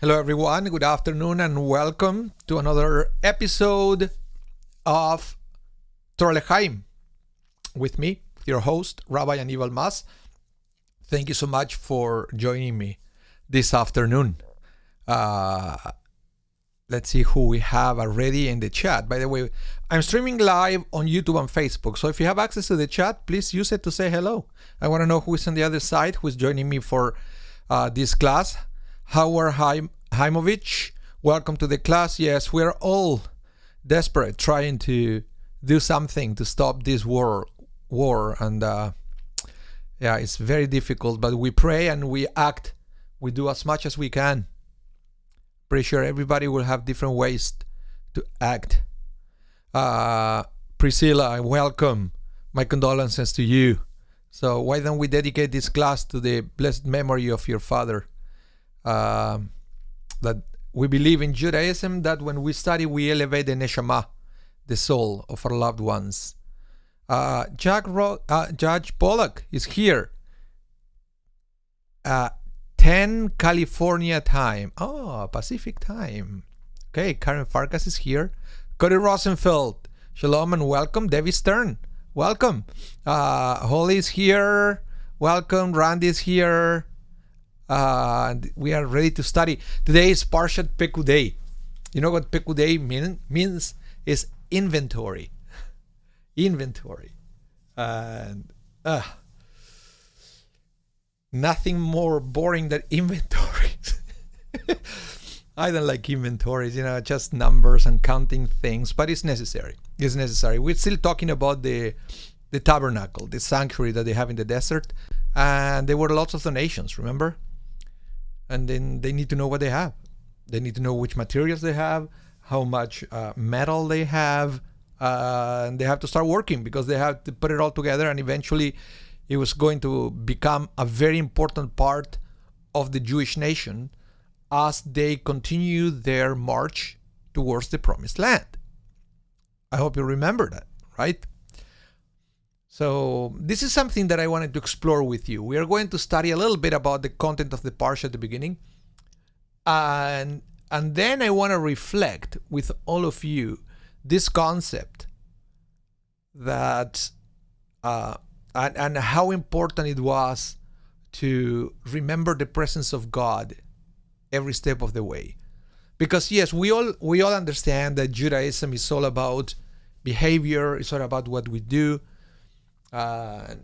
Hello everyone, good afternoon and welcome to another episode of Torah L'chaim with me, your host, Rabbi Anibal. Thank you so much for joining me this afternoon. Let's see who we have already in the chat. By the way, I'm streaming live on YouTube and Facebook, so if you have access to the chat, please use it to say hello. I want to know who is on the other side, who is joining me for this class. Howard Haimovich, welcome to the class. Yes, we're all desperate trying to do something to stop this war and it's very difficult, but we pray and we act. We do as much as we can. Pretty sure everybody will have different ways to act. Priscilla, welcome. My condolences to you. So why don't we dedicate this class to the blessed memory of your father? That we believe in Judaism that when we study, we elevate the neshama, the soul of our loved ones. Judge Pollock is here. 10 California time. Oh, Pacific time. Okay, Karen Farkas is here. Cody Rosenfeld, shalom and welcome. Debbie Stern, welcome. Holly is here. Welcome. Randy is here. We are ready to study. Today is Parshat Pekudei. You know what Pekudei means? Is inventory. Inventory. And nothing more boring than inventories. I don't like inventories, just numbers and counting things, but it's necessary. It's necessary. We're still talking about the tabernacle, the sanctuary that they have in the desert, and there were lots of donations, remember? And then they need to know what they have. They need to know which materials they have, how much metal they have, and they have to start working because they have to put it all together, and eventually it was going to become a very important part of the Jewish nation as they continue their march towards the promised land. I hope you remember that, right? So this is something that I wanted to explore with you. We are going to study a little bit about the content of the parsha at the beginning. And then I want to reflect with all of you this concept that and how important it was to remember the presence of God every step of the way. Because yes, we all understand that Judaism is all about behavior, it's all about what we do. But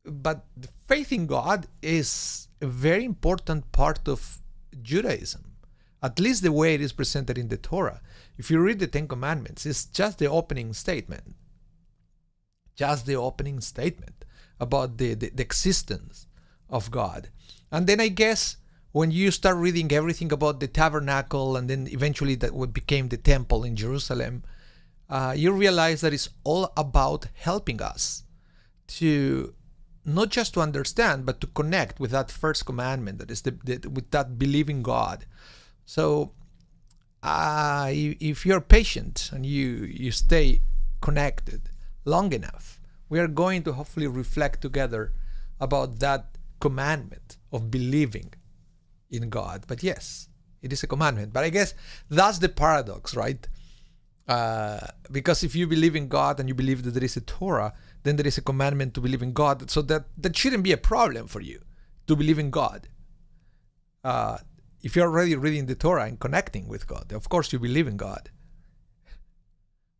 the faith in God is a very important part of Judaism, at least the way it is presented in the Torah. If you read the Ten Commandments, it's just the opening statement. Just the opening statement about the existence of God. And then I guess when you start reading everything about the tabernacle and then eventually that what became the temple in Jerusalem, you realize that it's all about helping us to not just to understand, but to connect with that first commandment, that is with that believing God. So if you're patient and you stay connected long enough, we are going to hopefully reflect together about that commandment of believing in God. But yes, it is a commandment. But I guess that's the paradox, right? Because if you believe in God and you believe that there is a Torah, then there is a commandment to believe in God. So that shouldn't be a problem for you to believe in God. If you're already reading the Torah and connecting with God, of course you believe in God.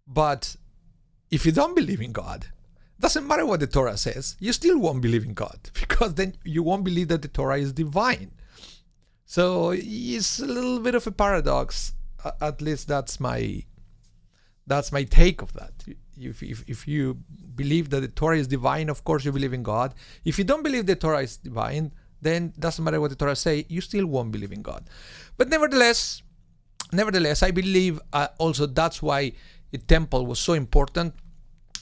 But if you don't believe in God, doesn't matter what the Torah says, you still won't believe in God, because then you won't believe that the Torah is divine. So it's a little bit of a paradox. At least that's my take of that. If you believe that the Torah is divine, of course you believe in God. If you don't believe the Torah is divine, then doesn't matter what the Torah say, you still won't believe in God. But nevertheless, I believe also that's why the temple was so important,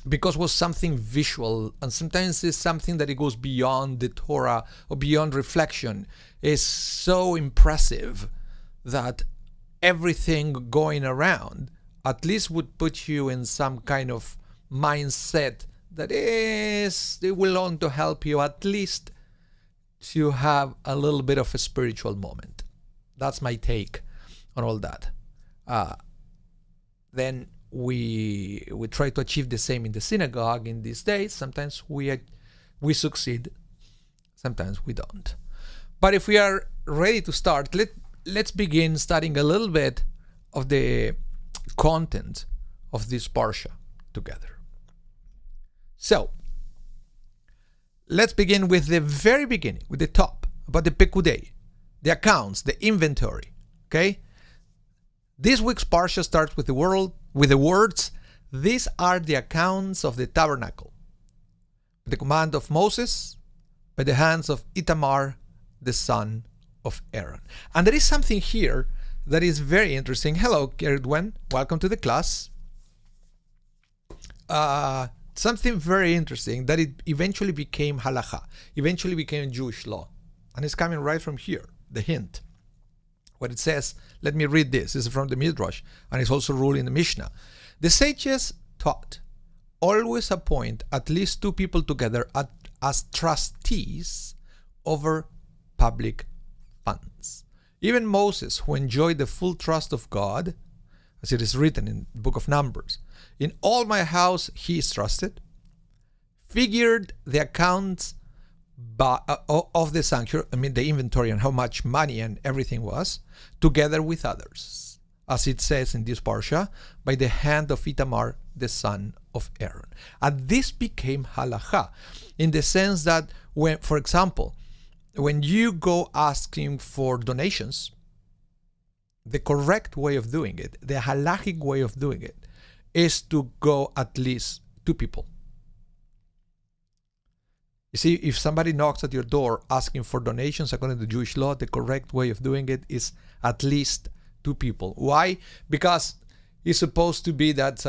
because it was something visual, and sometimes it's something that it goes beyond the Torah or beyond reflection. It's so impressive that everything going around at least would put you in some kind of mindset that is, they will want to help you at least to have a little bit of a spiritual moment. That's my take on all that. Then we try to achieve the same in the synagogue in these days. Sometimes we succeed, sometimes we don't. But if we are ready to start, let's begin studying a little bit of the content of this parsha together. So let's begin with the very beginning, with the top, about the Pekudei, the accounts, the inventory. Okay? This week's parsha starts with the words, "These are the accounts of the tabernacle, the command of Moses, by the hands of Itamar, the son of Aaron." And there is something here that is very interesting. Hello, Gwen. Welcome to the class. Something very interesting, that it eventually became halacha, eventually became Jewish law. And it's coming right from here, the hint. What it says, let me read this. This is from the Midrash, and it's also ruled in the Mishnah. The sages taught, always appoint at least 2 people together as trustees over public funds. Even Moses, who enjoyed the full trust of God, as it is written in the book of Numbers, "In all my house he is trusted," figured the accounts of the sanctuary, the inventory and how much money and everything was, together with others, as it says in this parsha, by the hand of Itamar, the son of Aaron. And this became halacha, in the sense that when, for example, when you go asking for donations, the correct way of doing it, the halachic way of doing it, is to go at least 2 people. You see, if somebody knocks at your door asking for donations according to Jewish law, the correct way of doing it is at least 2 people. Why? Because it's supposed to be that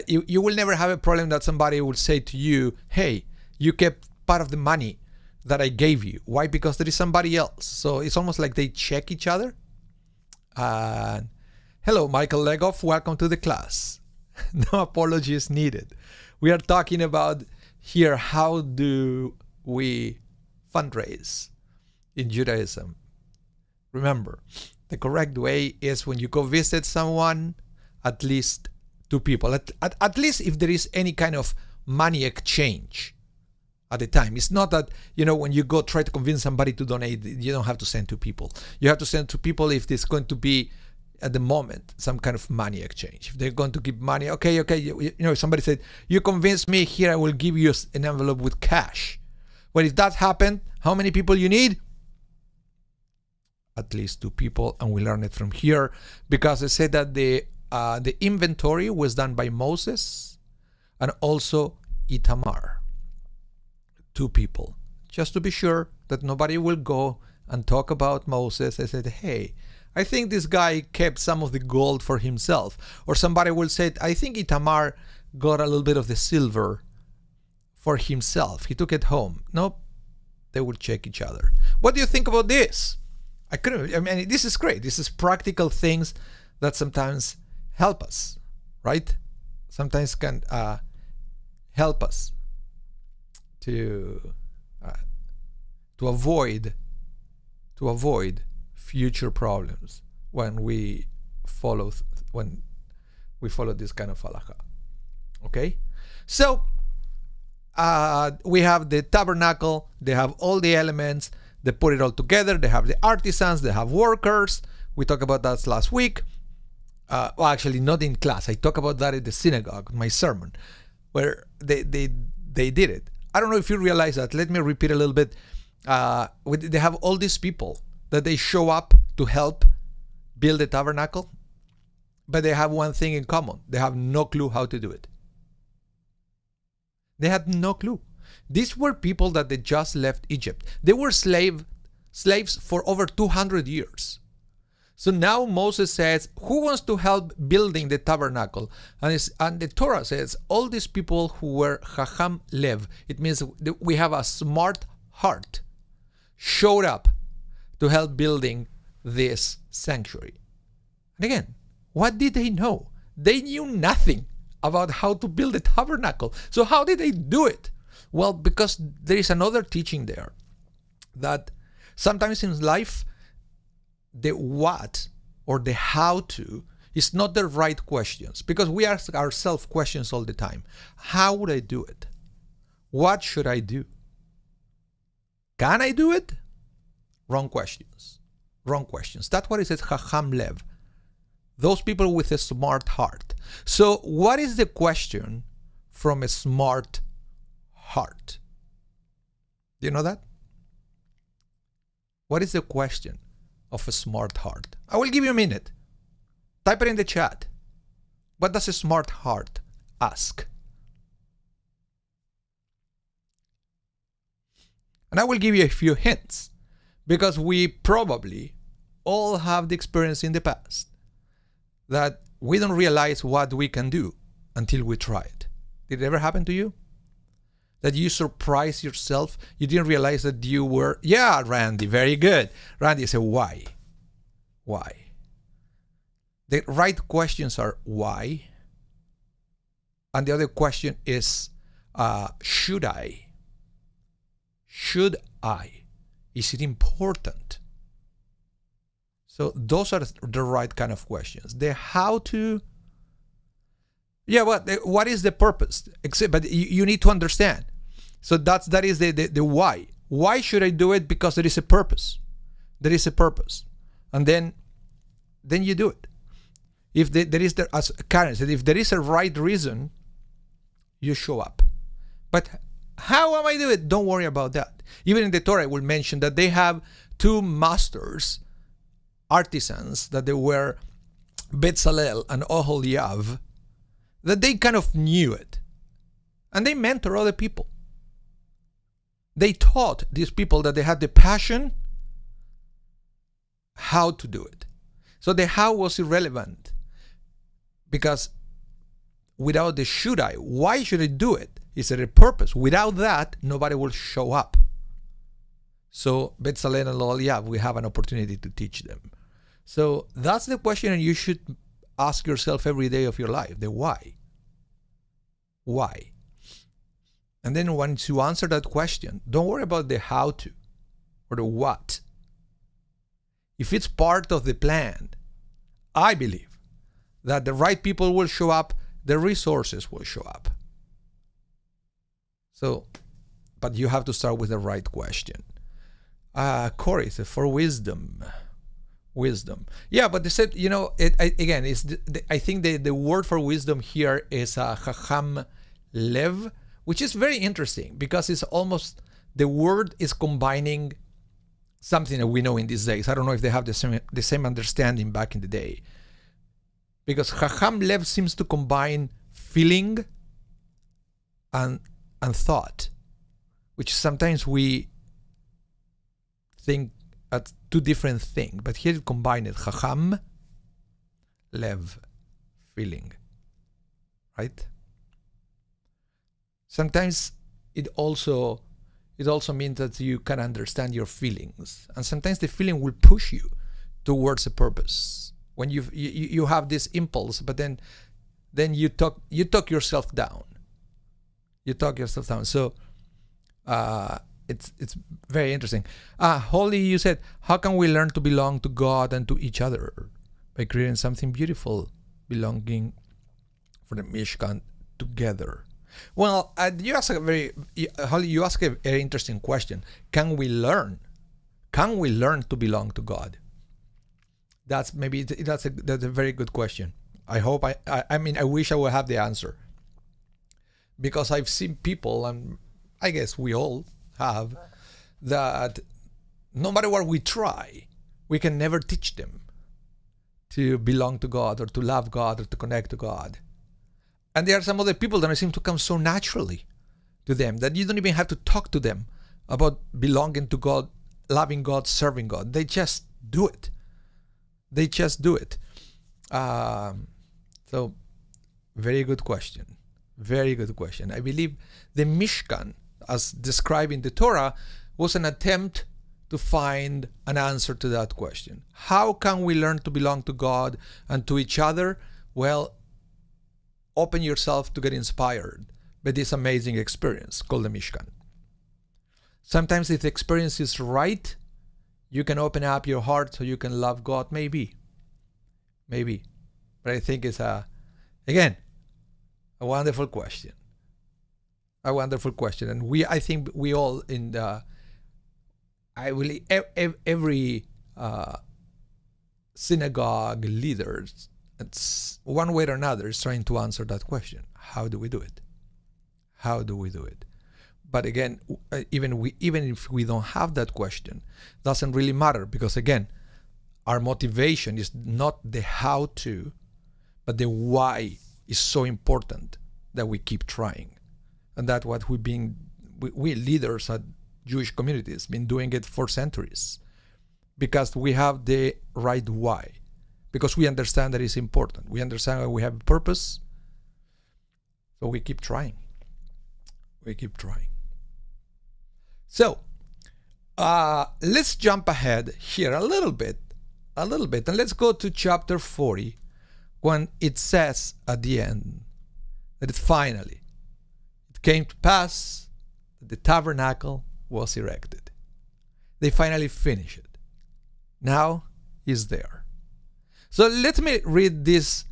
you will never have a problem that somebody will say to you, "Hey, you kept part of the money that I gave you." Why? Because there is somebody else. So it's almost like they check each other. Hello, Michael Legoff. Welcome to the class. No apologies needed. We are talking about here, how do we fundraise in Judaism? Remember, the correct way is when you go visit someone, at least 2 people. At least if there is any kind of money exchange at the time. It's not that, when you go try to convince somebody to donate, you don't have to send 2 people. You have to send 2 people if there's going to be, at the moment, some kind of money exchange. If they're going to give money, okay, if somebody said, "You convinced me, here I will give you an envelope with cash." But if that happened, how many people you need? At least 2 people, and we learn it from here, because they said that the inventory was done by Moses and also Itamar. 2 people, just to be sure that nobody will go and talk about Moses and said, "Hey, I think this guy kept some of the gold for himself." Or somebody will say, "I think Itamar got a little bit of the silver for himself. He took it home." Nope. They will check each other. What do you think about this? This is great. This is practical things that sometimes help us, right? Sometimes can help us to avoid future problems when we follow this kind of halacha. Okay, so we have the tabernacle. They have all the elements. They put it all together. They have the artisans. They have workers. We talked about that last week. Well, actually, not in class. I talked about that in the synagogue, my sermon, where they did it. I don't know if you realize that. Let me repeat a little bit. They have all these people that they show up to help build the tabernacle, but they have one thing in common. They have no clue how to do it. They had no clue. These were people that they just left Egypt. They were slaves for over 200 years. So now Moses says, who wants to help building the tabernacle? And the Torah says, all these people who were Chacham Lev, it means we have a smart heart, showed up to help building this sanctuary. And again, what did they know? They knew nothing about how to build a tabernacle. So how did they do it? Well, because there is another teaching there, that sometimes in life, the what or the how to is not the right questions, because we ask ourselves questions all the time. How would I do it? What should I do? Can I do it? Wrong questions. Wrong questions. That's what it says, Chacham Lev. Those people with a smart heart. So what is the question from a smart heart? Do you know that? What is the question of a smart heart? I will give you a minute. Type it in the chat. What does a smart heart ask? And I will give you a few hints, because we probably all have the experience in the past that we don't realize what we can do until we try it. Did it ever happen to you? That you surprise yourself? You didn't realize that you were, yeah, Randy, very good. Randy said, why? Why? The right questions are why. And the other question is, should I? Should I? Is it important? So those are the right kind of questions. The how to, yeah, what is the purpose? But you need to understand. So that is the why. Why should I do it? Because there is a purpose. There is a purpose. And then you do it. If there is, as Karen said, if there is a right reason, you show up. But how am I doing it? Don't worry about that. Even in the Torah, I will mention that they have two masters, artisans, that they were Bezalel and Oholiav, that they kind of knew it. And they mentor other people. They taught these people that they had the passion how to do it. So the how was irrelevant, because without the should I, why should I do it? Is there a purpose? Without that, nobody will show up. So Bezalel and Oholiav, we have an opportunity to teach them. So that's the question, and you should ask yourself every day of your life, the why. Why? And then once you answer that question, don't worry about the how to or the what. If it's part of the plan, I believe that the right people will show up, the resources will show up. So, but you have to start with the right question. Corey said, for wisdom. Wisdom. Yeah, but they said, you know, again, I think the word for wisdom here is Chacham Lev, which is very interesting, because it's almost, the word is combining something that we know in these days. I don't know if they have the same understanding back in the day. Because Chacham Lev seems to combine feeling and thought, which sometimes we think at two different things. But here it combined it. Chacham, Lev, feeling. Right? Sometimes it also means that you can understand your feelings, and sometimes the feeling will push you towards a purpose. When you have this impulse, but then you talk yourself down. You talk yourself down. So it's very interesting. Holly, you said, how can we learn to belong to God and to each other? By creating something beautiful, belonging for the Mishkan together. Well, you ask a very interesting question. Can we learn? Can we learn to belong to God? That's a very good question. I hope I wish I would have the answer, because I've seen people, and I guess we all have, that no matter what we try, we can never teach them to belong to God or to love God or to connect to God. And there are some other people that seem to come so naturally to them that you don't even have to talk to them about belonging to God, loving God, serving God. They just do it. They just do it. So, very good question. Very good question. I believe the Mishkan, as described in the Torah, was an attempt to find an answer to that question. How can we learn to belong to God and to each other? Well, open yourself to get inspired by this amazing experience called the Mishkan. Sometimes if the experience is right, You can open up your heart so you can love God, maybe. But I think it's again, a wonderful question. And I think we all every synagogue leaders, it's one way or another, is trying to answer that question. How do we do it? But again, even if we don't have that question, doesn't really matter, because again, our motivation is not the how to, but the why is so important that we keep trying. And that's what we leaders at Jewish communities been doing it for centuries, because we have the right why, because we understand that it's important. We understand that we have a purpose, so we keep trying. So let's jump ahead here a little bit, and let's go to chapter 40, when it says at the end that it came to pass that the tabernacle was erected. They finally finished it. Now it's there. So let me read this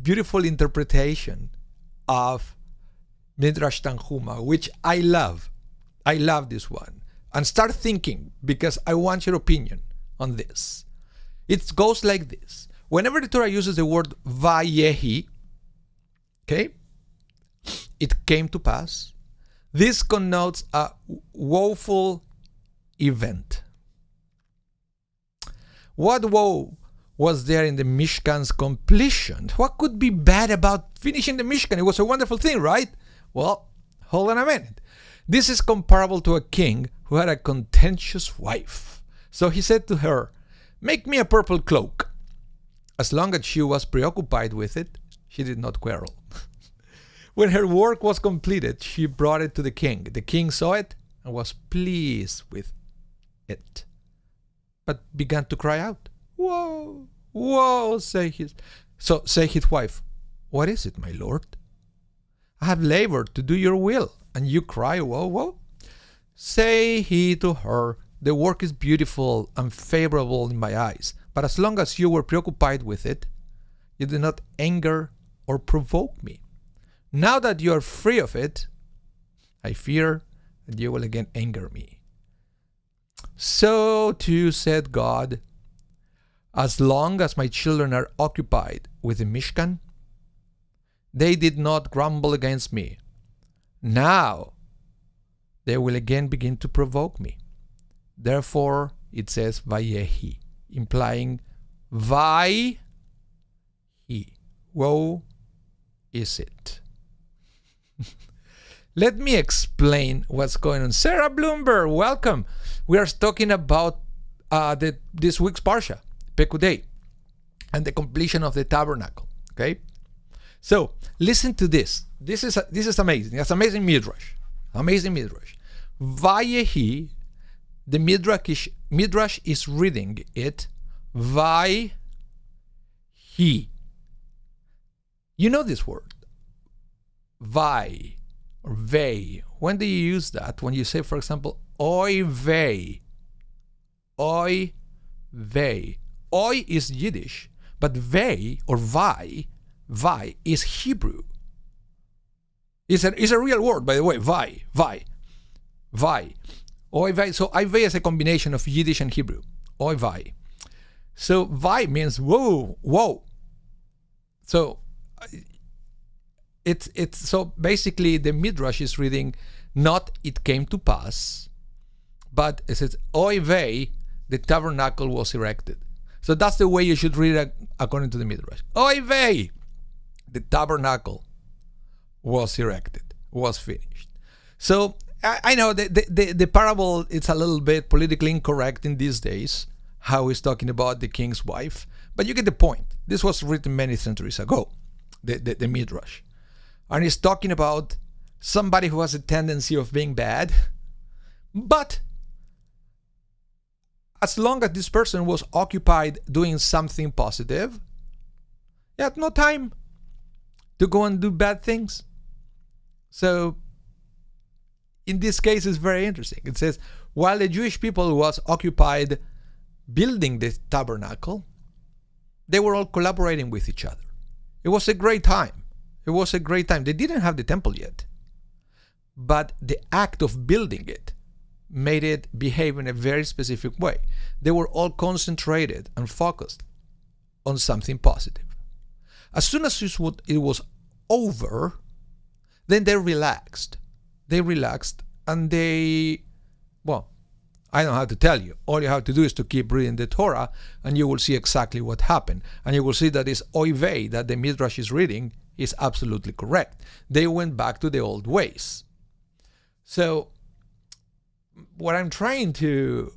beautiful interpretation of Midrash Tanhuma, which I love. I love this one. And start thinking, because I want your opinion on this. It goes like this. Whenever the Torah uses the word Vayehi, okay, it came to pass, this connotes a woeful event. What woe was there in the Mishkan's completion? What could be bad about finishing the Mishkan? It was a wonderful thing, right? Well, hold on a minute. This is comparable to a king who had a contentious wife. So he said to her, "Make me a purple cloak." As long as she was preoccupied with it, she did not quarrel. When her work was completed, she brought it to the king. The king saw it and was pleased with it, but began to cry out, "Woe, woe," say his wife. "What is it, my lord? I have labored to do your will, and you cry, woe, woe?" Say he to her, "The work is beautiful and favorable in my eyes, but as long as you were preoccupied with it, you did not anger or provoke me. Now that you are free of it, I fear that you will again anger me." So too said God, "As long as my children are occupied with the Mishkan, they did not grumble against me. Now they will again begin to provoke me." Therefore, it says Vayehi, implying Vai he. Woe is it. Let me explain what's going on. Sarah Bloomberg, welcome. We are talking about this week's Parsha, Pekudei, and the completion of the tabernacle. Okay, so listen to this. This is amazing. It's amazing midrash. Vayehi, the midrash is reading it. Vai he. You know this word, vai or vei. When do you use that? When you say, for example, oy vei. Oy vei. Oy is Yiddish, but vei or vai is Hebrew. It's a real word, by the way. Vai. Oy vei. So oy vei is a combination of Yiddish and Hebrew. Oy vei. So vai means whoa. So it's so basically the midrash is reading not "it came to pass," but it says oy vei, the tabernacle was erected. So that's the way you should read it according to the midrash. Oy vei, the tabernacle was erected, was finished. So I know the parable, it's a little bit politically incorrect in these days, how he's talking about the king's wife, but you get the point. This was written many centuries ago, the midrash. And he's talking about somebody who has a tendency of being bad, but as long as this person was occupied doing something positive, he had no time to go and do bad things. So in this case, it's very interesting. It says, while the Jewish people was occupied building the tabernacle, they were all collaborating with each other. It was a great time. It was a great time. They didn't have the temple yet, but the act of building it made it behave in a very specific way. They were all concentrated and focused on something positive. As soon as it was over, then they relaxed. They relaxed and I don't have to tell you. All you have to do is to keep reading the Torah and you will see exactly what happened. And you will see that this oy vey that the Midrash is reading is absolutely correct. They went back to the old ways. So what I'm trying to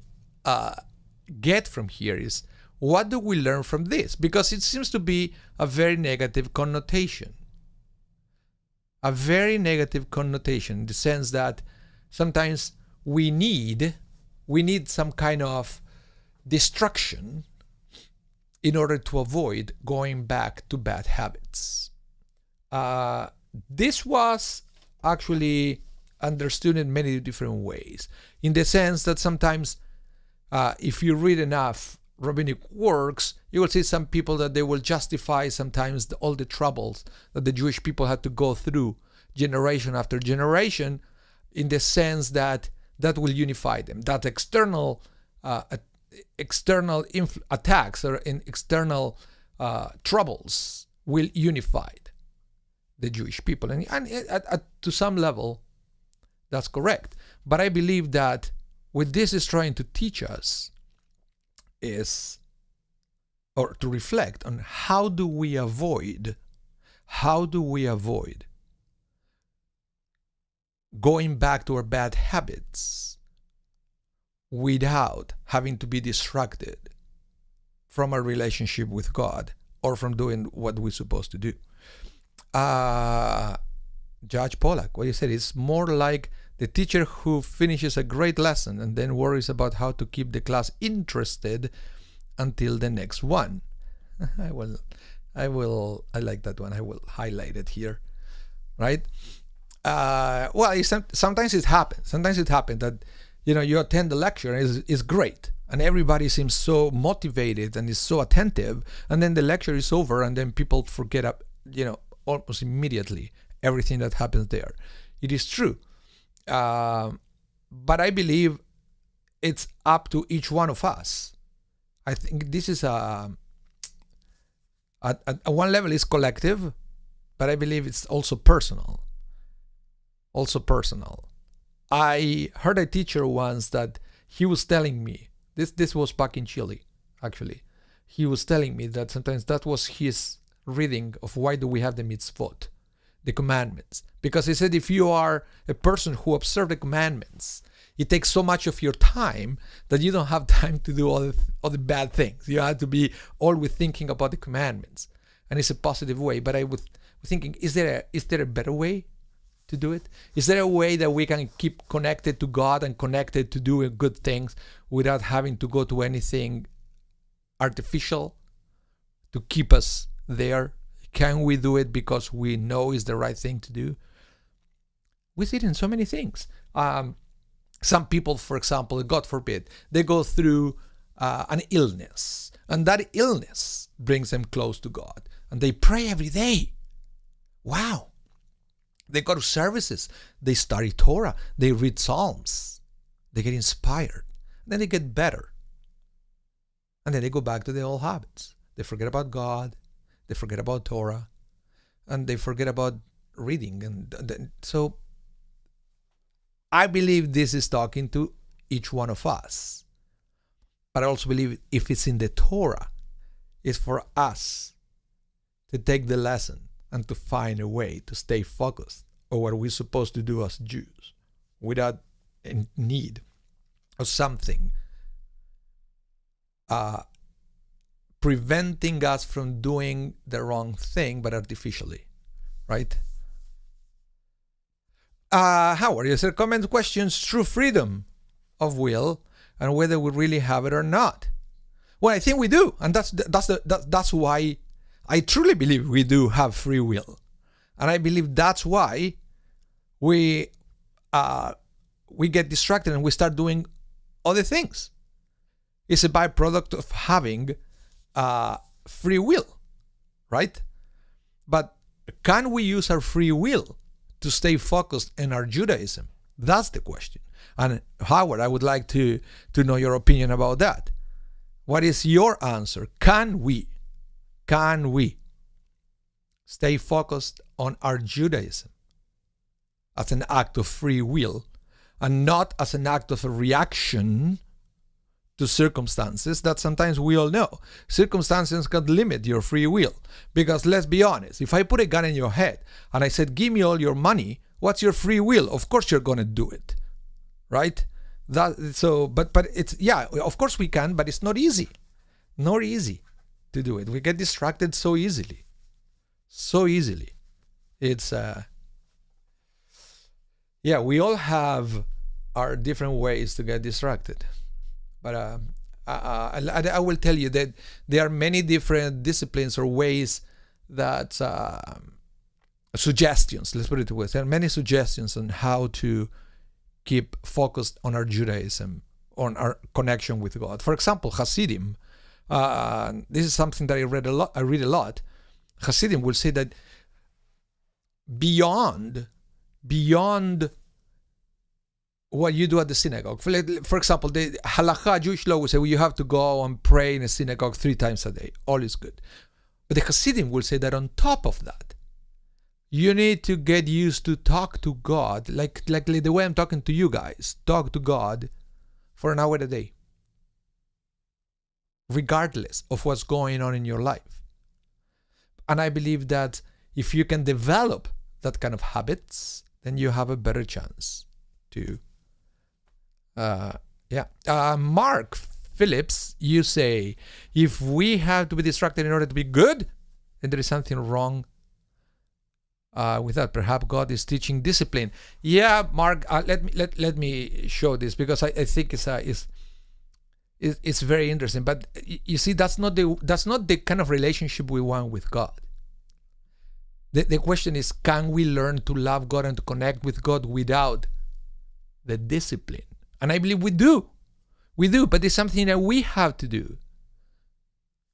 get from here is, what do we learn from this? Because it seems to be a very negative connotation. A very negative connotation in the sense that sometimes we need some kind of destruction in order to avoid going back to bad habits. This was actually understood in many different ways, in the sense that sometimes if you read enough rabbinic works, you will see some people that they will justify sometimes all the troubles that the Jewish people had to go through generation after generation, in the sense that will unify them, that external attacks or external troubles will unify the Jewish people. And to some level, that's correct. But I believe that what this is trying to teach us is, or to reflect on, how do we avoid going back to our bad habits without having to be distracted from our relationship with God or from doing what we're supposed to do. Judge Pollack, what you said, is more like the teacher who finishes a great lesson and then worries about how to keep the class interested until the next one. I like that one. I will highlight it here, right? Sometimes it happens. Sometimes it happens that, you attend the lecture and it's great, and everybody seems so motivated and is so attentive, and then the lecture is over, and then people forget almost immediately everything that happens there. It is true, but I believe it's up to each one of us. I think this is at one level is collective, but I believe it's also personal. I heard a teacher once that he was telling me, this was back in Chile, actually. He was telling me that sometimes that was his reading of why do we have the mitzvot, the commandments. Because he said, if you are a person who observes the commandments, it takes so much of your time that you don't have time to do all the bad things. You have to be always thinking about the commandments. And it's a positive way. But I was thinking, is there a better way to do it? Is there a way that we can keep connected to God and connected to doing good things without having to go to anything artificial to keep us there? Can we do it because we know it's the right thing to do? We see it in so many things. Some people, for example, God forbid, they go through an illness, and that illness brings them close to God, and they pray every day. Wow. They go to services, they study Torah, they read Psalms, they get inspired, then they get better. And then they go back to their old habits. They forget about God, they forget about Torah, and they forget about reading. And so I believe this is talking to each one of us. But I also believe if it's in the Torah, it's for us to take the lesson and to find a way to stay focused on what we're supposed to do as Jews without need of something preventing us from doing the wrong thing, but artificially, right? Howard, is there comments, questions, true freedom of will, and whether we really have it or not? Well, I think we do, and that's why I truly believe we do have free will, and I believe that's why we get distracted and we start doing other things. It's a byproduct of having free will, right? But can we use our free will to stay focused in our Judaism? That's the question. And Howard, I would like to know your opinion about that. What is your answer? Can we stay focused on our Judaism as an act of free will and not as an act of a reaction to circumstances that sometimes we all know? Circumstances can limit your free will. Because let's be honest, if I put a gun in your head and I said, give me all your money, what's your free will? Of course you're going to do it, right? But it's, yeah, of course we can, but it's not easy. Not easy to do it. We get distracted so easily. It's, yeah, we all have our different ways to get distracted. But I will tell you that there are many different disciplines or ways that, suggestions, let's put it this way. There are many suggestions on how to keep focused on our Judaism, on our connection with God. For example, Hasidim. This is something that I read a lot. Hasidim will say that beyond what you do at the synagogue. For example, the halakha, Jewish law, will say, well, you have to go and pray in a synagogue 3 times a day. All is good. But the Hasidim will say that on top of that, you need to get used to talk to God, like the way I'm talking to you guys. Talk to God for an hour a day, regardless of what's going on in your life. And I believe that if you can develop that kind of habits, then you have a better chance to, Mark Phillips, you say, if we have to be distracted in order to be good, then there is something wrong with that. Perhaps God is teaching discipline. Yeah, Mark, let me show this, because I think it's very interesting. But you see, that's not the kind of relationship we want with God. The question is, can we learn to love God and to connect with God without the discipline? And I believe we do, but it's something that we have to do.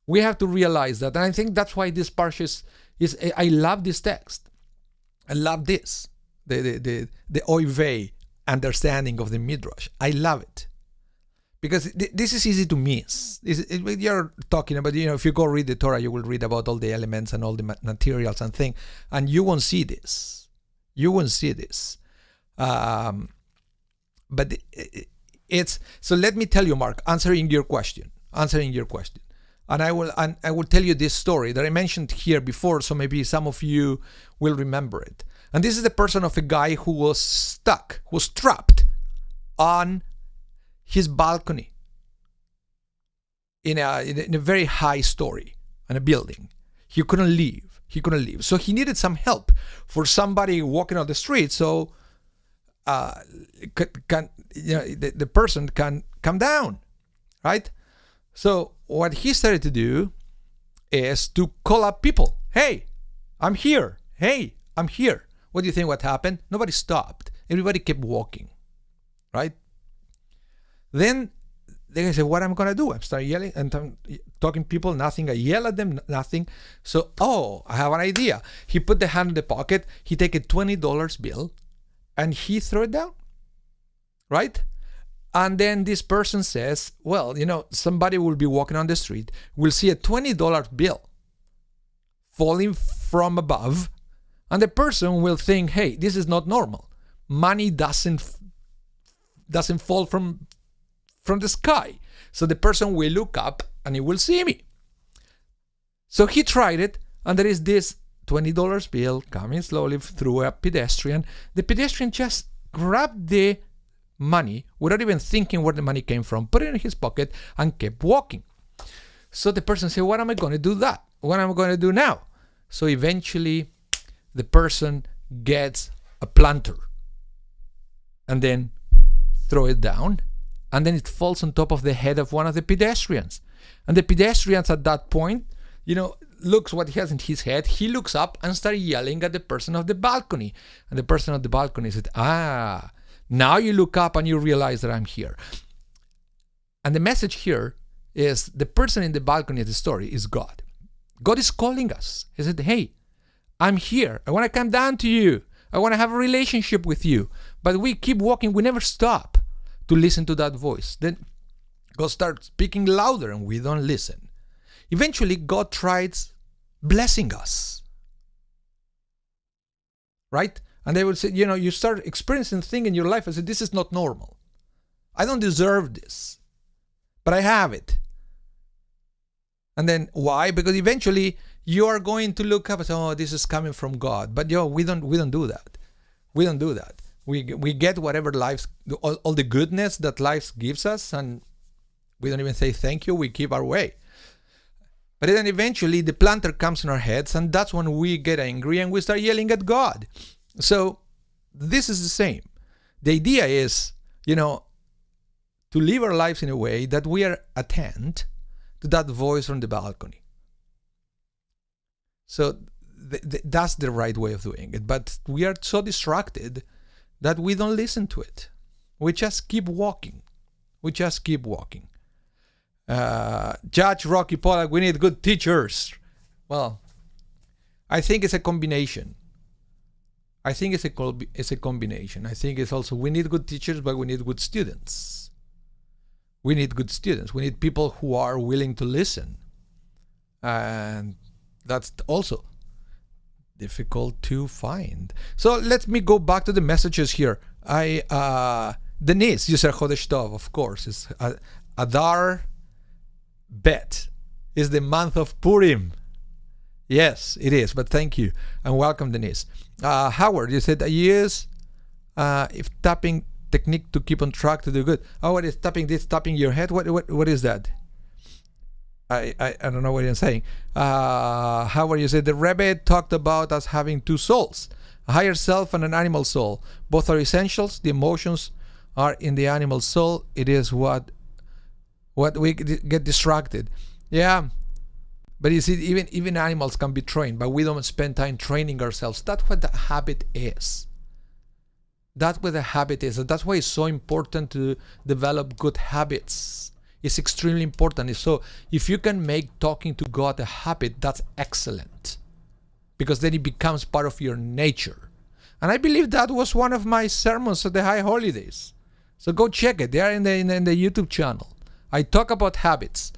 We have to realize that. And I think that's why this parsha is I love this text. I love this, the oy vey understanding of the Midrash. I love it. Because this is easy to miss. You're talking about, if you go read the Torah, you will read about all the elements and all the materials and things, and you won't see this. But it's, so let me tell you, Mark, answering your question. And I will tell you this story that I mentioned here before, so maybe some of you will remember it. And this is the person of a guy who was trapped on his balcony in a very high story in a building. He couldn't leave. So he needed some help for somebody walking on the street. So the person can come down, right? So what he started to do is to call up people. Hey, I'm here. What do you think what happened? Nobody stopped. Everybody kept walking, right? Then they said, what am I going to do? I start yelling and I'm talking to people, nothing. I yell at them, nothing. So, I have an idea. He put the hand in the pocket. He take a $20 bill and he throw it down, right? And then this person says, well, somebody will be walking on the street, will see a $20 bill falling from above, and the person will think, hey, this is not normal. Money doesn't fall from the sky. So the person will look up and he will see me. So he tried it, and there is this $20 bill coming slowly through a pedestrian. The pedestrian just grabbed the money without even thinking where the money came from, put it in his pocket, and kept walking. So the person said, what am I going to do that? What am I going to do now? So eventually the person gets a planter and then throw it down, and then it falls on top of the head of one of the pedestrians. And the pedestrians at that point, looks what he has in his head. He looks up and starts yelling at the person of the balcony. And the person of the balcony said, now you look up and you realize that I'm here. And the message here is the person in the balcony of the story is God. God is calling us. He said, hey, I'm here. I want to come down to you. I want to have a relationship with you. But we keep walking. We never stop to listen to that voice. Then God starts speaking louder and we don't listen. Eventually, God tries blessing us. Right? And they will say, you start experiencing things in your life. I said, this is not normal. I don't deserve this. But I have it. And then why? Because eventually you are going to look up and say, oh, this is coming from God. But we don't do that. We don't do that. We get whatever life, all the goodness that life gives us, and we don't even say thank you. We keep our way. But then eventually the planter comes in our heads, and that's when we get angry and we start yelling at God. So this is the same. The idea is, to live our lives in a way that we are attent to that voice from the balcony. So that's the right way of doing it. But we are so distracted that we don't listen to it. We just keep walking. Judge Rocky Pollack, we need good teachers. Well, I think it's a combination. I think it's a combination. I think it's also we need good teachers, but we need good students. We need good students. We need people who are willing to listen. And that's also difficult to find. So let me go back to the messages here. Denise, you said Chodesh Tov, of course. It's Adar Bet is the month of Purim. Yes, it is, but thank you. And welcome, Denise. Howard, you said, yes, if tapping technique to keep on track to do good. Oh, what is tapping this, tapping your head? What is that? I don't know what you're saying. Howard, you said, the Rabbi talked about us having two souls, a higher self and an animal soul. Both are essentials. The emotions are in the animal soul. It is what we get distracted. Yeah. But you see, even animals can be trained, but we don't spend time training ourselves. That's what the habit is. That's what the habit is. And that's why it's so important to develop good habits. It's extremely important. So if you can make talking to God a habit, that's excellent. Because then it becomes part of your nature. And I believe that was one of my sermons at the High Holidays. So go check it. They are in the YouTube channel. I talk about habits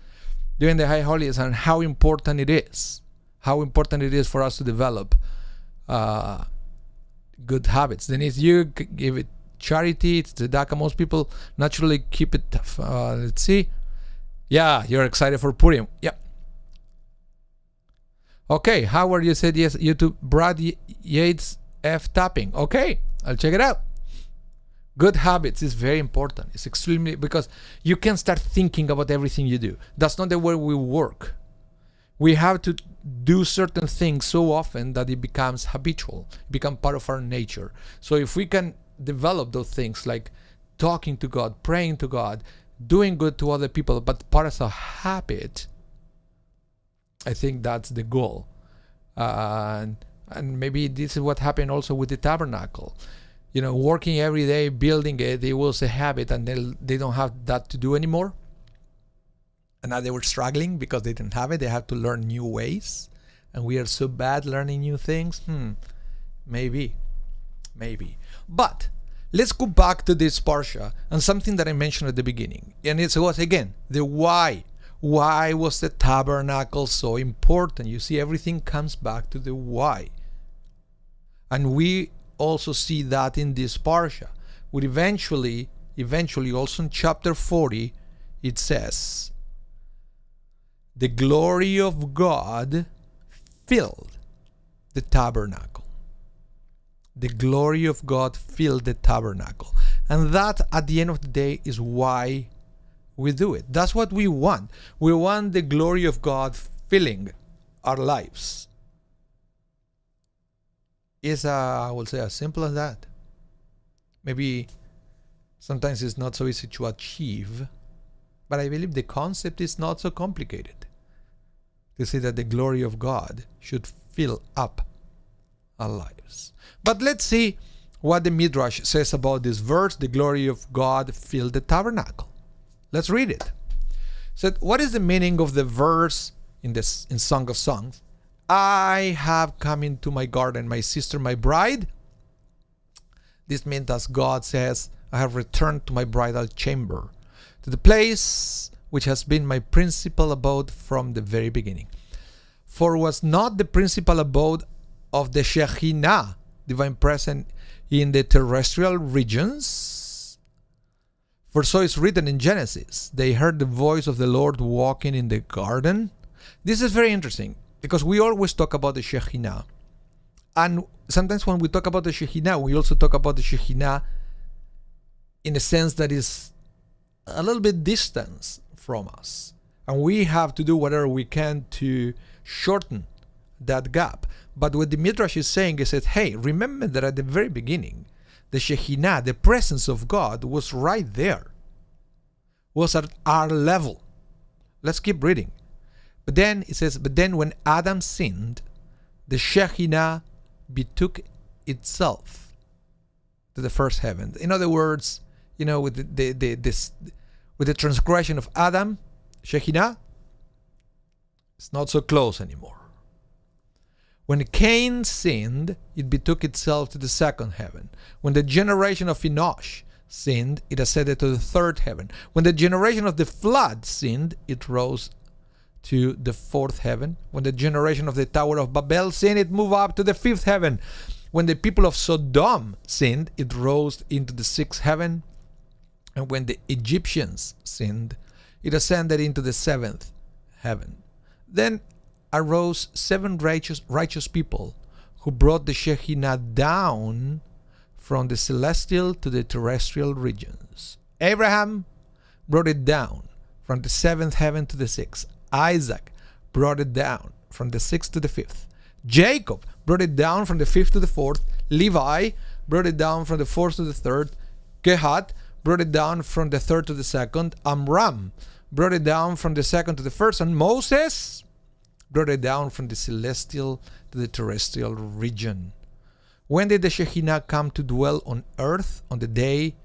during the High Holidays and how important it is. How important it is for us to develop good habits. Then if you give it charity, it's tzedakah. Most people naturally keep it. Let's see. Yeah, you're excited for Purim. Yeah. Okay, Howard, you said yes. YouTube, Brad Yates F tapping. Okay, I'll check it out. Good habits is very important. It's extremely, because you can start thinking about everything you do. That's not the way we work. We have to do certain things so often that it becomes habitual, become part of our nature. So if we can develop those things like talking to God, praying to God, doing good to other people, but part of a habit, I think that's the goal. And maybe this is what happened also with the tabernacle. Working every day, building it, it was a habit, and they don't have that to do anymore. And now they were struggling because they didn't have it. They have to learn new ways. And we are so bad learning new things. Maybe. But let's go back to this parsha and something that I mentioned at the beginning. And it was, again, the why. Why was the tabernacle so important? You see, everything comes back to the why. And we also see that in this parsha. With eventually also in chapter 40, it says, the glory of God filled the tabernacle. The glory of God filled the tabernacle. And that, at the end of the day, is why we do it. That's what we want. We want the glory of God filling our lives. It's, I will say, as simple as that. Maybe sometimes it's not so easy to achieve, but I believe the concept is not so complicated. To see that the glory of God should fill up our lives. But let's see what the Midrash says about this verse, the glory of God filled the tabernacle. Let's read it. So what is the meaning of the verse in Song of Songs? I have come into my garden, my sister, my bride. This means that God says, I have returned to my bridal chamber, to the place which has been my principal abode from the very beginning. For was not the principal abode of the Shekhinah, divine presence, in the terrestrial regions? For so is written in Genesis, they heard the voice of the Lord walking in the garden. This is very interesting, because we always talk about the Shekhinah. And sometimes when we talk about the Shekhinah, we also talk about the Shekhinah in a sense that is a little bit distant from us. And we have to do whatever we can to shorten that gap. But what the Midrash is saying is that, hey, remember that at the very beginning, the Shekhinah, the presence of God, was right there, was at our level. Let's keep reading. But then it says, but then when Adam sinned, the Shekhinah betook itself to the first heaven. In other words, with with the transgression of Adam, Shekhinah, it's not so close anymore. When Cain sinned, it betook itself to the second heaven. When the generation of Enosh sinned, it ascended to the third heaven. When the generation of the flood sinned, it rose to the fourth heaven. When the generation of the Tower of Babel sinned, it moved up to the fifth heaven. When the people of Sodom sinned, it rose into the sixth heaven. And when the Egyptians sinned, it ascended into the seventh heaven. Then arose 7 righteous people who brought the Shekhinah down from the celestial to the terrestrial regions. Abraham brought it down from the 7th heaven to the 6th. Isaac brought it down from the 6th to the 5th. Jacob brought it down from the 5th to the 4th. Levi brought it down from the 4th to the 3rd. Kehat brought it down from the 3rd to the 2nd. Amram brought it down from the 2nd to the 1st. And Moses brought it down from the celestial to the terrestrial region. When did the Shekhinah come to dwell on earth? On the day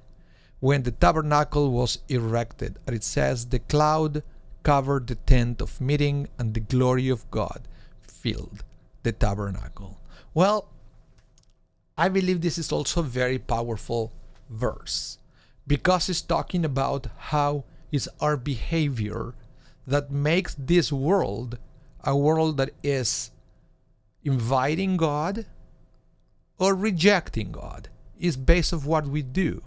when the tabernacle was erected. And it says, the cloud covered the tent of meeting, and the glory of God filled the tabernacle. Well, I believe this is also a very powerful verse, because it's talking about how is our behavior that makes this world a world that is inviting God or rejecting God. Is based on what we do.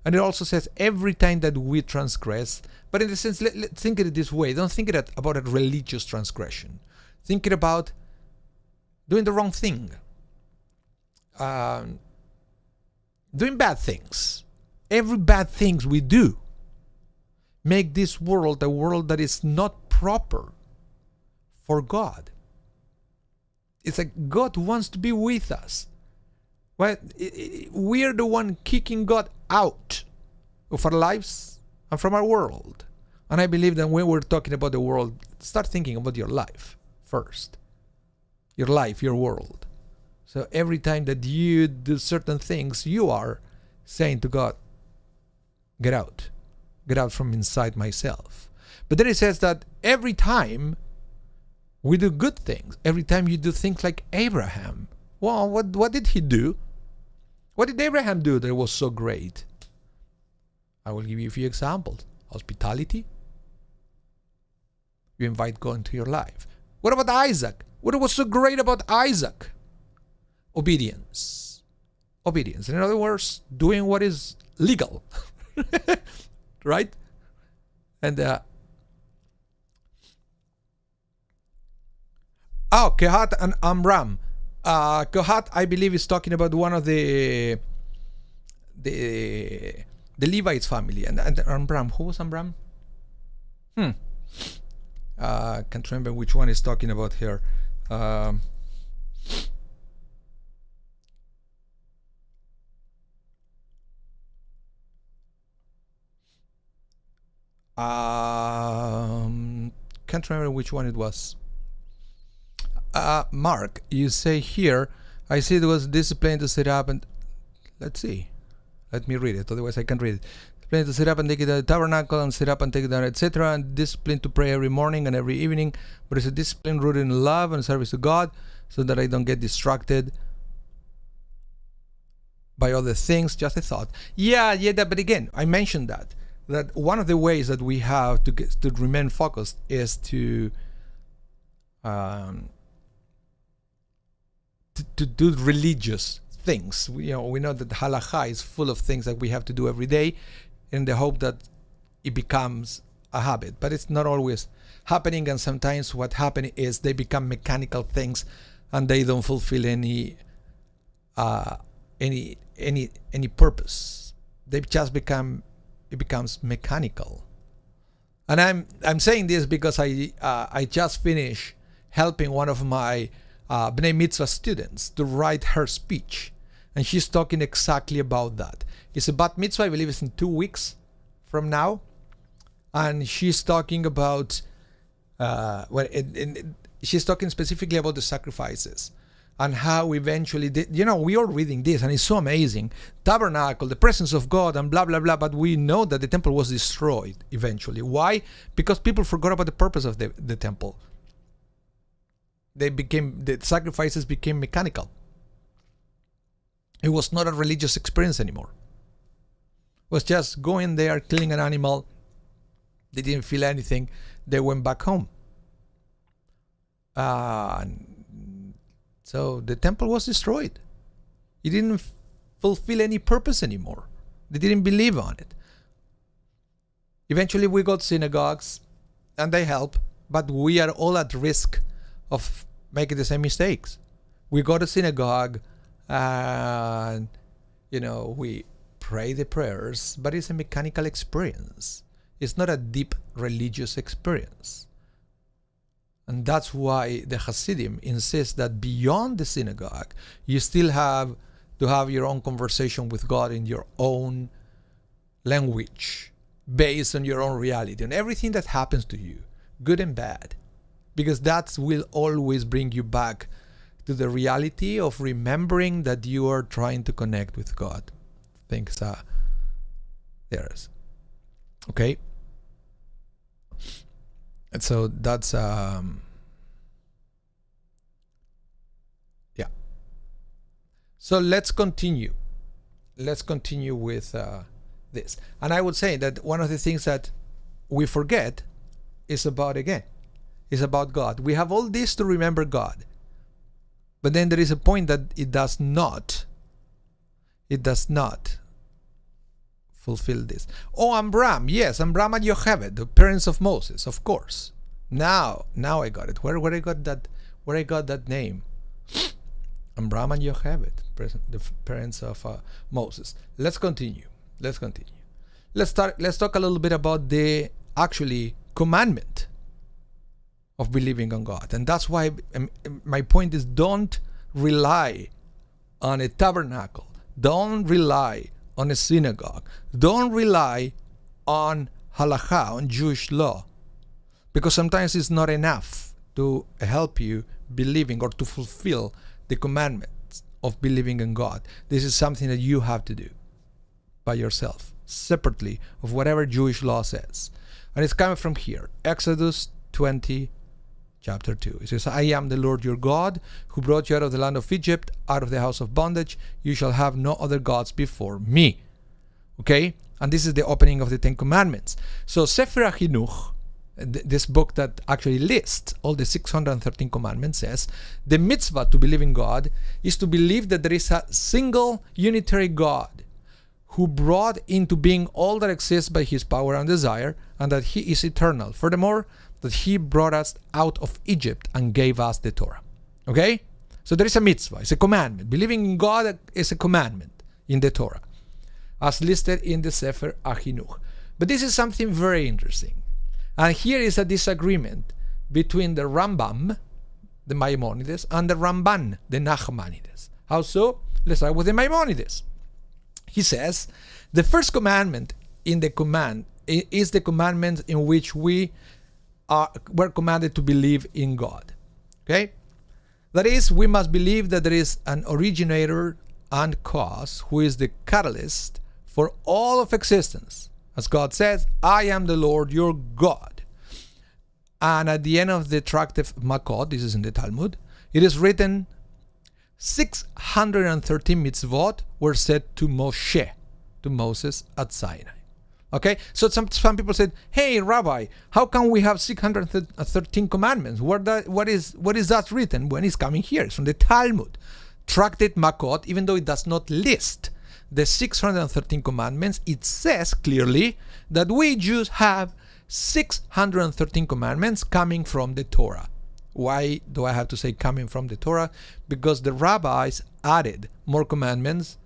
And it also says every time that we transgress, but in a sense, let's think of it this way. Don't think it about a religious transgression. Think it about doing the wrong thing. Doing bad things. Every bad things we do make this world a world that is not proper for God. It's like God wants to be with us. Well, we're the one kicking God out of our lives and from our world. And I believe that when we're talking about the world, start thinking about your life first. Your life, your world. So every time that you do certain things, you are saying to God, get out. Get out from inside myself. But then it says that every time we do good things, every time you do things like Abraham. Well, what did he do? What did Abraham do that was so great? I will give you a few examples. Hospitality. You invite God into your life. What about Isaac? What was so great about Isaac? Obedience. Obedience. In other words, doing what is legal. Right? And Kehat and Amram. Kehat, I believe, is talking about one of the Levites family. And Amram, who was Amram? Can't remember which one is talking about here. Can't remember which one it was. Mark, you say here, I see there was discipline to set up, and let's see. Let me read it, otherwise I can't read it. discipline to sit up and take it to the tabernacle and sit up and take it down, etc. And discipline to pray every morning and every evening. But it's a discipline rooted in love and service to God, so that I don't get distracted by other things. Just a thought. Yeah, but again, I mentioned that one of the ways that we have to remain focused is to do religious things. We know that halakha is full of things that we have to do every day, in the hope that it becomes a habit. But it's not always happening, and sometimes what happens is they become mechanical things, and they don't fulfill any purpose. They just it becomes mechanical. And I'm saying this because I just finished helping one of my Bnei Mitzvah students to write her speech, and she's talking exactly about that. It's a bat mitzvah, I believe it's in 2 weeks from now, and she's talking about she's talking specifically about the sacrifices and how eventually we are reading this, and it's so amazing. Tabernacle, the presence of God, and blah blah blah. But we know that the temple was destroyed eventually. Why? Because people forgot about the purpose of the temple. The sacrifices became mechanical. It was not a religious experience anymore. It was just going there, killing an animal. They didn't feel anything. They went back home. So the temple was destroyed. It didn't fulfill any purpose anymore. They didn't believe on it. Eventually we got synagogues, and they help, but we are all at risk of making the same mistakes. We go to synagogue, and we pray the prayers, but it's a mechanical experience. It's not a deep religious experience. And that's why the Hasidim insist that beyond the synagogue, you still have to have your own conversation with God in your own language, based on your own reality, and everything that happens to you, good and bad. Because that will always bring you back to the reality of remembering that you are trying to connect with God. Things there is. Okay? And so that's yeah. So let's continue. Let's continue with this. And I would say that one of the things that we forget is about God. We have all this to remember God. But then there is a point that it does not fulfill this. Oh, Amram, yes, Amram and Yocheved, the parents of Moses, of course. Now I got it. Where I got that name? Amram and Yocheved, the parents of Moses. Let's continue. Let's talk a little bit about the actually commandment of believing on God. And that's why my point is, don't rely on a tabernacle. Don't rely on a synagogue. Don't rely on halakha, on Jewish law. Because sometimes it's not enough to help you believing or to fulfill the commandments of believing in God. This is something that you have to do by yourself, separately of whatever Jewish law says. And it's coming from here, Exodus 20, chapter 2. It says, I am the Lord your God, who brought you out of the land of Egypt, out of the house of bondage. You shall have no other gods before me. Okay? And this is the opening of the Ten Commandments. So Sefer HaChinuch, this book that actually lists all the 613 commandments, says the mitzvah to believe in God is to believe that there is a single unitary God who brought into being all that exists by his power and desire, and that he is eternal. Furthermore, that he brought us out of Egypt and gave us the Torah. Okay? So there is a mitzvah, it's a commandment. Believing in God is a commandment in the Torah, as listed in the Sefer HaChinuch. But this is something very interesting. And here is a disagreement between the Rambam, the Maimonides, and the Ramban, the Nachmanides. How so? Let's start with the Maimonides. He says, the first commandment in the command is the commandment in which we're commanded to believe in God. Okay? That is, we must believe that there is an originator and cause who is the catalyst for all of existence. As God says, I am the Lord your God. And at the end of the tract of Makot, this is in the Talmud, it is written, 613 mitzvot were said to Moshe, to Moses at Sinai. Okay, so some people said, hey, Rabbi, how come we have 613 commandments? What is that written when it's coming here? It's from the Talmud. Tractate Makot, even though it does not list the 613 commandments, it says clearly that we Jews have 613 commandments coming from the Torah. Why do I have to say coming from the Torah? Because the rabbis added more commandments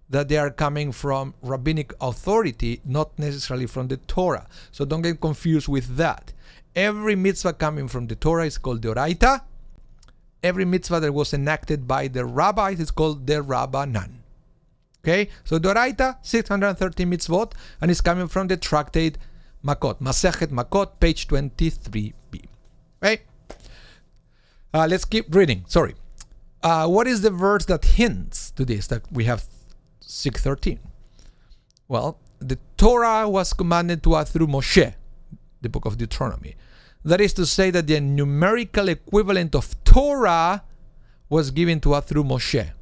that they are coming from rabbinic authority, not necessarily from the Torah. So don't get confused with that. Every mitzvah coming from the Torah is called Deoraita. Every mitzvah that was enacted by the rabbis is called the Rabbanan. Okay, so Deoraita, 613 mitzvot, and it's coming from the tractate Makot, Masechet Makot, page 23b. Okay, let's keep reading. Sorry. What is the verse that hints to this, that we have 613? Well, the Torah was commanded to us through Moshe, the book of Deuteronomy. That is to say that the numerical equivalent of Torah was given to us through Moshe.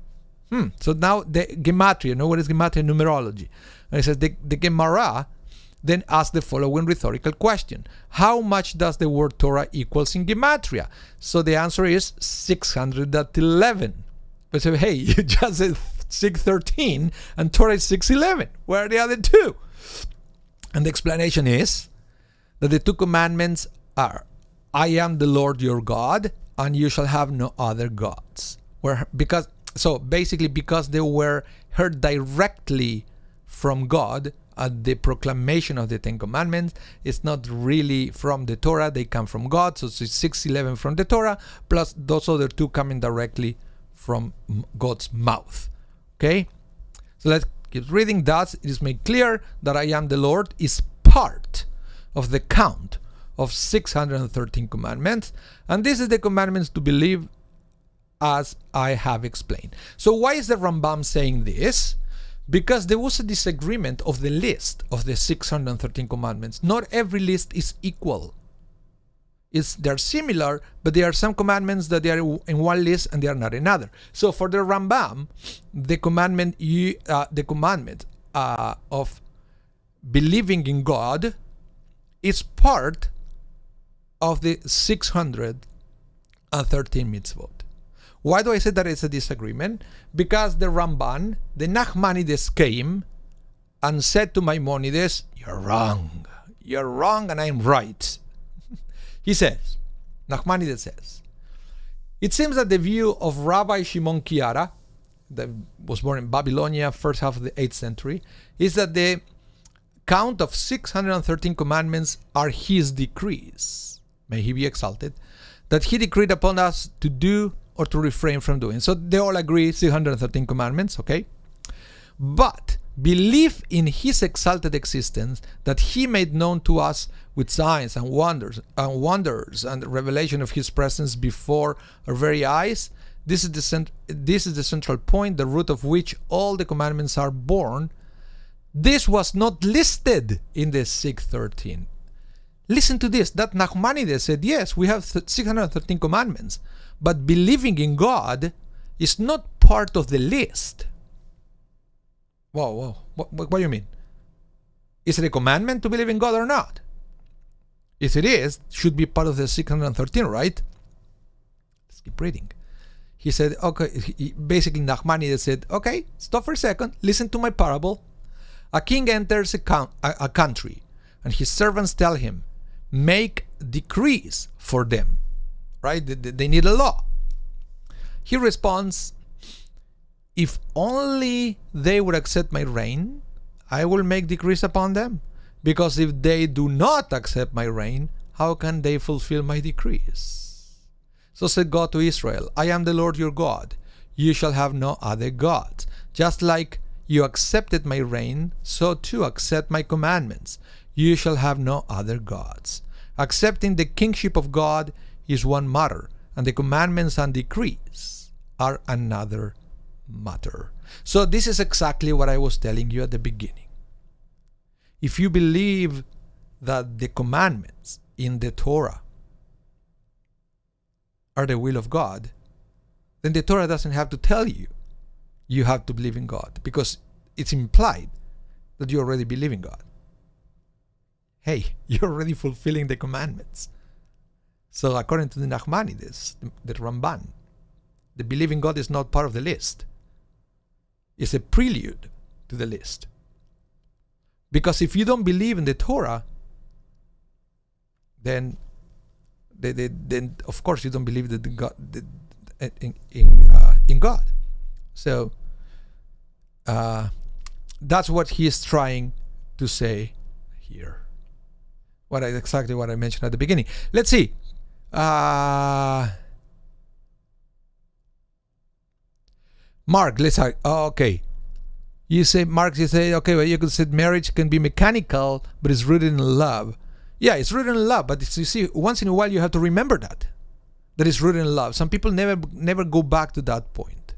So now the Gematria, you know what is Gematria? Numerology. And it says the Gemara then asks the following rhetorical question. How much does the word Torah equals in Gematria? So the answer is 611. But say, hey, you just said 613 and Torah is 611. Where are the other two? And the explanation is that the two commandments are, I am the Lord your God, and you shall have no other gods. Because they were heard directly from God at the proclamation of the Ten Commandments. It's not really from the Torah, they come from God. So it's 611 from the Torah, plus those other two coming directly from God's mouth. Okay? So let's keep reading. Thus, it is made clear that I am the Lord is part of the count of 613 commandments. And this is the commandments to believe, as I have explained. So why is the Rambam saying this? Because there was a disagreement of the list of the 613 commandments. Not every list is equal. They're similar, but there are some commandments that they are in one list and they are not in another. So for the Rambam, the commandment of believing in God is part of the 613 mitzvot. Why do I say that it's a disagreement? Because the Ramban, the Nachmanides, came and said to Maimonides, you're wrong, and I'm right. He says, Nachmanides says, it seems that the view of Rabbi Shimon Kiara, that was born in Babylonia, first half of the 8th century, is that the count of 613 commandments are his decrees, may he be exalted, that he decreed upon us to do or to refrain from doing. So they all agree 613 commandments, okay? But belief in his exalted existence that he made known to us with signs and wonders and the revelation of his presence before our very eyes, this is the central point, the root of which all the commandments are born. This was not listed in the 613. Listen to this, that Nachmanides said, yes, we have 613 commandments, but believing in God is not part of the list. Whoa. What do you mean? Is it a commandment to believe in God or not? If it is, it should be part of the 613, right? Let's keep reading. He said, okay, basically Nachmanides said, okay, stop for a second, listen to my parable. A king enters a country, and his servants tell him, make decrees for them. Right? They need a law. He responds, if only they would accept my reign, I will make decrees upon them. Because if they do not accept my reign, how can they fulfill my decrees? So said God to Israel, I am the Lord your God. You shall have no other gods. Just like you accepted my reign, so too accept my commandments. You shall have no other gods. Accepting the kingship of God is one matter, and the commandments and decrees are another matter. So this is exactly what I was telling you at the beginning. if you believe that the commandments in the Torah are the will of God, then the Torah doesn't have to tell you you have to believe in God, because it's implied that you already believe in God. Hey, you're already fulfilling the commandments. So according to the Nachmanides, the Ramban, the belief in God is not part of the list. It's a prelude to the list. Because if you don't believe in the Torah, then of course you don't believe that in God. So that's what he is trying to say here. Exactly what I mentioned at the beginning. Let's see. Mark, let's say, okay. Mark, you say, okay, well, you could say marriage can be mechanical, but it's rooted in love. Yeah, it's rooted in love, but you see, once in a while you have to remember that it's rooted in love. Some people never go back to that point.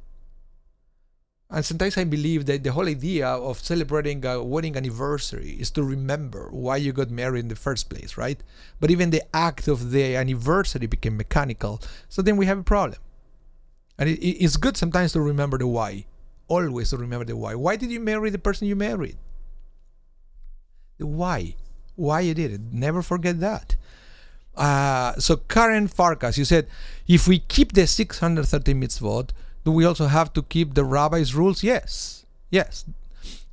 And sometimes I believe that the whole idea of celebrating a wedding anniversary is to remember why you got married in the first place, right? But even the act of the anniversary became mechanical, so then we have a problem. And it's good sometimes to remember the why. Always to remember the why. Why did you marry the person you married? The why. Why you did it. Never forget that. So Karen Farkas, you said, if we keep the 630 mitzvot, do we also have to keep the rabbi's rules? Yes.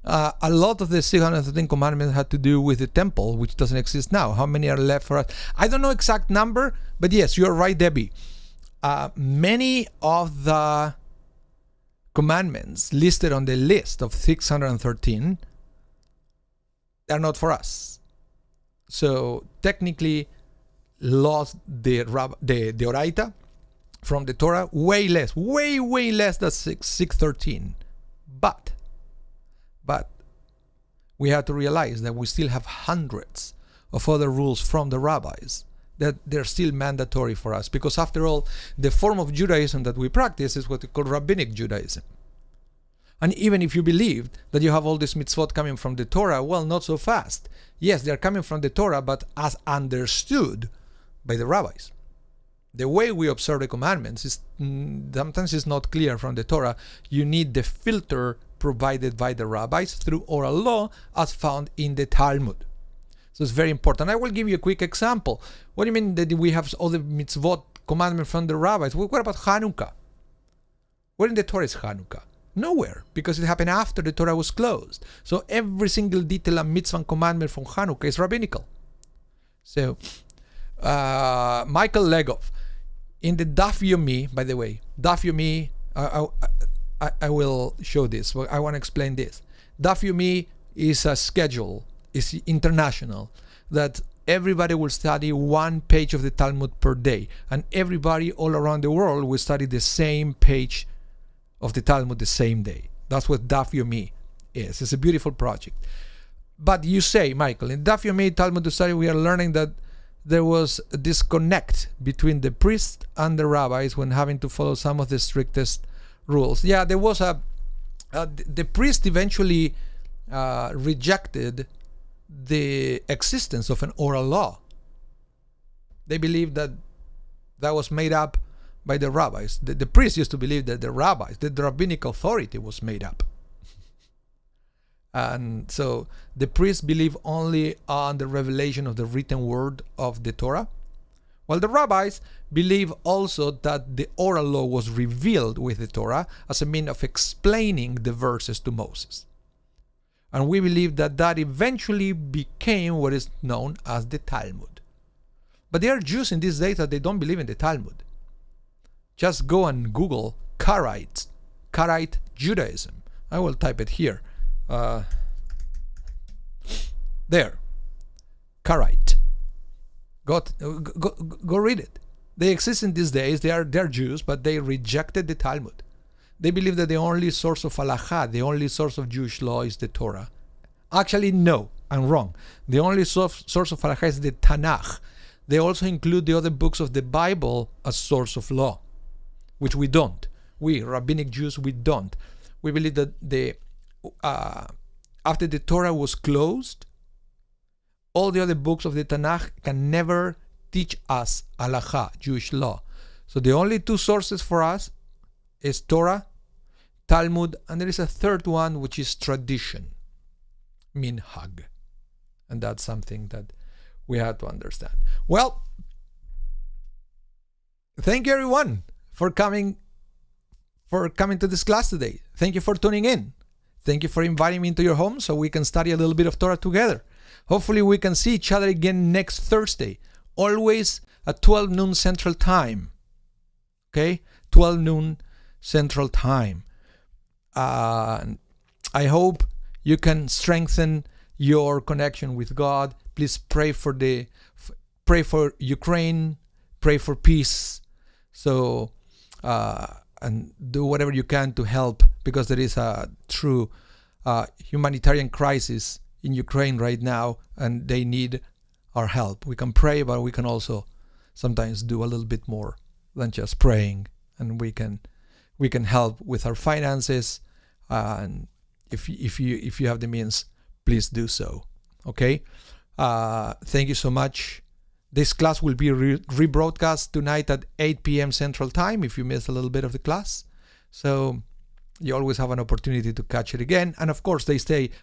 A lot of the 613 commandments had to do with the temple, which doesn't exist now. How many are left for us? I don't know exact number, but yes, you're right, Debbie. Many of the commandments listed on the list of 613 are not for us. So technically, lost the Oraita from the Torah, way less than 613. But we have to realize that we still have hundreds of other rules from the rabbis that they're still mandatory for us, because after all, the form of Judaism that we practice is what we call rabbinic Judaism. And even if you believe that you have all these mitzvot coming from the Torah, well, not so fast. Yes, they're coming from the Torah, but as understood by the rabbis. The way we observe the commandments is sometimes it's not clear from the Torah. You need the filter provided by the rabbis through oral law as found in the Talmud. So it's very important. I will give you a quick example. What do you mean that we have all the mitzvot commandments from the rabbis? What about Hanukkah? Where in the Torah is Hanukkah? Nowhere, because it happened after the Torah was closed. So every single detail and mitzvah and commandment from Hanukkah is rabbinical. So Michael Legov, in the Daf Yomi, by the way, Daf Yomi, I will show this. I want to explain this. Daf Yomi is a schedule, is international, that everybody will study one page of the Talmud per day, and everybody all around the world will study the same page of the Talmud the same day. That's what Daf Yomi is. It's a beautiful project. But you say, Michael, in Daf Yomi Talmud study, we are learning that there was a disconnect between the priest and the rabbis when having to follow some of the strictest rules. Yeah, there was the priest eventually rejected the existence of an oral law. They believed that was made up by the rabbis. The priests used to believe that the rabbis, the rabbinic authority, was made up. And so the priests believe only on the revelation of the written word of the Torah, while the rabbis believe also that the oral law was revealed with the Torah as a means of explaining the verses to Moses. And we believe that eventually became what is known as the Talmud. But there are Jews in these days that they don't believe in the Talmud. Just go and Google Karaite Judaism. I will type it here. There, Karaite. Go read it. They exist in these days. They're Jews, but they rejected the Talmud. They believe that the only source of halakha, the only source of Jewish law, is the Torah. Actually, no, I'm wrong. The only source of halakha is the Tanakh. They also include the other books of the Bible as source of law, which we don't. We, rabbinic Jews, we don't. We believe that after the Torah was closed, all the other books of the Tanakh can never teach us halacha, Jewish law. So the only two sources for us is Torah, Talmud, and there is a third one, which is tradition, minhag. And that's something that we have to understand. Well, thank you everyone for coming to this class today. Thank you for tuning in. Thank you for inviting me into your home so we can study a little bit of Torah together. Hopefully we can see each other again next Thursday, always at 12 noon Central Time. Okay? 12 noon Central Time. I hope you can strengthen your connection with God. Please pray for Ukraine, pray for peace. So, and do whatever you can to help, because there is a true humanitarian crisis in Ukraine right now, and they need our help. We can pray, but we can also sometimes do a little bit more than just praying, and we can help with our finances. And if you have the means, please do so. Okay. Thank you so much. This class will be rebroadcast tonight at 8 p.m. Central Time if you missed a little bit of the class. So you always have an opportunity to catch it again. And of course,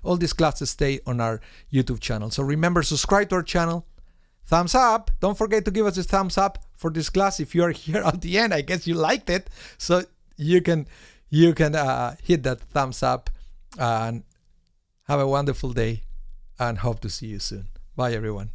all these classes stay on our YouTube channel. So remember, subscribe to our channel. Thumbs up. Don't forget to give us a thumbs up for this class. If you are here at the end, I guess you liked it. So you can hit that thumbs up, and have a wonderful day, and hope to see you soon. Bye, everyone.